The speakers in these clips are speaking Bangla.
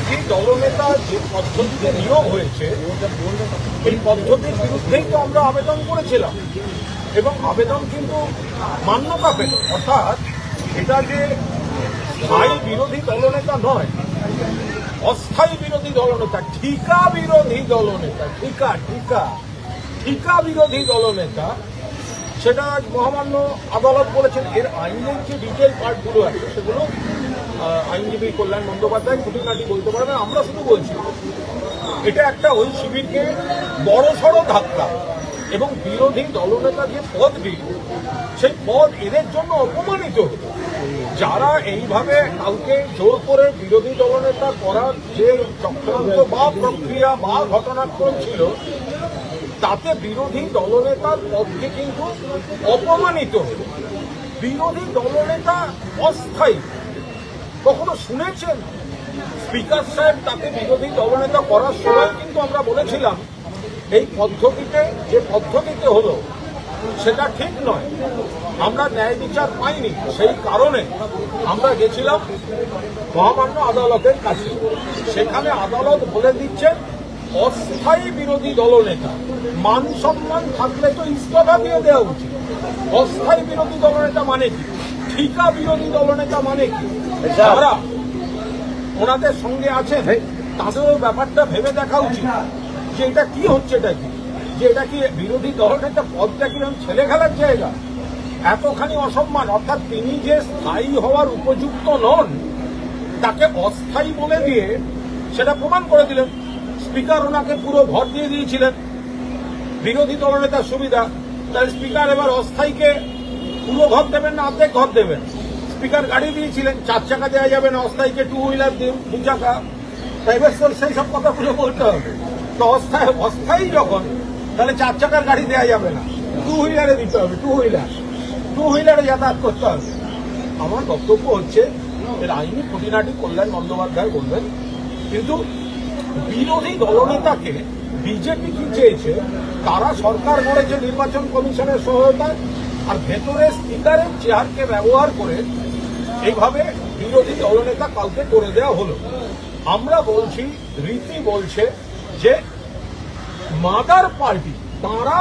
বিরোধী দলনেতা যে পদ্ধতিতে নিয়োগ হয়েছে এই পদ্ধতির বিরুদ্ধেই তো আমরা আবেদন করেছিলাম এবং আবেদন কিন্তু মান্যতা পেল। অর্থাৎ এটা যে স্থায়ী বিরোধী দলনেতা নয়, অস্থায়ী বিরোধী দলনেতা, ঠিকা বিরোধী দলনেতা, ঠিকা বিরোধী দলনেতা, সেটা মহামান্য আদালত বলেছেন। এর আইনের যে ডিটেল পার্টগুলো আছে সেগুলো আইনজীবী কল্যাণ বন্দ্যোপাধ্যায় খুঁটিনাটি বলতে পারবেন। আমরা শুধু বলছি এটা একটা ওই শিবিরকে বড়সড় ধাক্কা এবং বিরোধী দলনেতা যে পদবি সেই পদ এদের জন্য অপমানিত। যারা এইভাবে কাউকে জোর করে বিরোধী দলনেতা করার যে চক্রান্ত বা প্রক্রিয়া বা ঘটনাক্রম ছিল তাতে বিরোধী দলনেতার পদকে কিন্তু অপমানিত। বিরোধী দলনেতা অস্থায়ী কখনো শুনেছেন? স্পিকার সাহেব তাকে বিরোধী দলনেতা করার সময় কিন্তু আমরা বলেছিলাম এই পদ্ধতিতে যে পদ্ধতিতে হলো সেটা ঠিক নয়, আমরা ন্যায় বিচার পাইনি। সেই কারণে আমরা গেছিলাম মহামান্য আদালতের কাছে। সেখানে আদালত বলে দিচ্ছেন অস্থায়ী বিরোধী দলনেতা, মান সম্মান থাকলে তো ইস্তফা দিয়ে দেওয়া উচিত। অস্থায়ী বিরোধী দলনেতা মানে কি? ঠিকা বিরোধী দলনেতা মানে কি? যারা ওনাদের সঙ্গে আছেন তাদেরও ব্যাপারটা ভেবে দেখা উচিত যে এটা কি হচ্ছে, এটা কি, যে এটা কি বিরোধী দলনেতা পদটা কিরকম ছেলে খেলার জায়গা? এতখানি অসম্মান। অর্থাৎ তিনি যে স্থায়ী হওয়ার উপযুক্ত নন তাকে অস্থায়ী বলে দিয়ে সেটা প্রমাণ করে দিলেন। স্পিকার ওনাকে পুরো ঘর দিয়ে দিয়েছিলেন, বিরোধী দলনেতার সুবিধা। তাই স্পিকার এবার অস্থায়ীকে পুরো ঘর দেবেন না অর্ধেক ঘর দেবেন? স্পিকার গাড়ি দিয়েছিলেন, 4 চাকা দেওয়া যাবে না, অস্থায়ীকে 2 হুইলার দিন, 2 চাকা। তাই এবার সেই সব কথাগুলো বলতে হবে। তো অস্থায়ী যখন, তাহলে 4 চাকার গাড়ি দেওয়া যাবে না, 2 হুইলারে দিতে হবে, 2 হুইলারে যাতায়াত করতে হবে। আমার বক্তব্য হচ্ছে এর আইনি খুঁটিনাটি কল্যাণ বন্দ্যোপাধ্যায় বলবেন, কিন্তু বিরোধী দলনেতাকে বিজেপি কি চেয়েছে? তারা সরকার গড়েছে নির্বাচন কমিশনের সহায়তায়, আর ভেতরে স্পিকারের চেয়ারকে ব্যবহার করে এইভাবে বিরোধী দলনেতা কাউকে করে দেওয়া হলো। আমরা বলছি, রীতি বলছে যে মাদার পার্টি তারা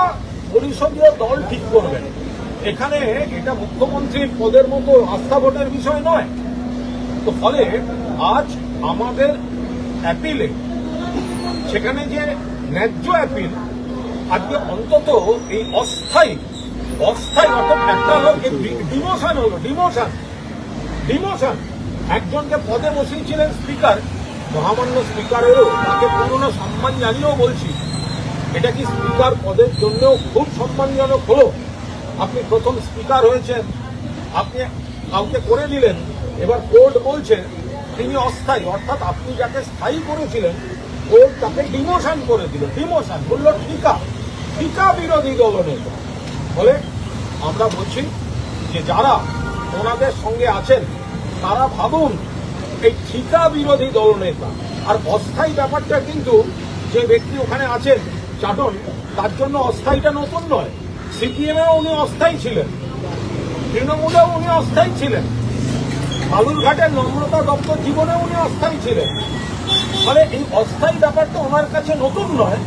পরিষদীয় দল ঠিক করবেন। এখানে এটা মুখ্যমন্ত্রীর পদের মতো আস্থা ভোটের বিষয় নয়। তো ফলে আজ আমাদের অ্যাপিলে, সেখানে যে ন্যায্য অ্যাপিল, আজকে অন্তত এই অস্থায়ী অর্থাৎ একটা হলো ডিমোশন হলো, ডিমোশন। একজনকে পদে বসিয়েছিলেন স্পিকার, মহামান্য স্পিকারেরও তাকে পুরনো সম্মান জানিয়েও বলছি, এটা কি স্পিকার পদের জন্যও খুব সম্মানজনক হলো? আপনি প্রথম স্পিকার হয়েছেন, আপনি কাউকে করে দিলেন, এবার কোর্ট বলছে তিনি অস্থায়ী। অর্থাৎ আপনি যাকে স্থায়ী করেছিলেন কোর্ট তাকে ডিমোশন করে দিল। ডিমোশন বললো ঠিকা বিরোধী দলনেতা। ফলে আমরা বলছি যে যারা ওনাদের সঙ্গে আছেন তারা ভাবুন এই ঠিকা বিরোধী দলনেতা আর অস্থায়ী ব্যাপারটা কিন্তু যে ব্যক্তি ওখানে আছেন চাটন, তার জন্য অস্থায়ীটা নতুন নয়। সিপিএমেও উনি অস্থায়ী ছিলেন, তৃণমূলেও উনি অস্থায়ী ছিলেন, বালুরঘাটের নম্রতা দপ্তর জীবনে উনি অস্থায়ী ছিলেন। ফলে এই অস্থায়ী ব্যাপারটা ওনার কাছে নতুন নয়।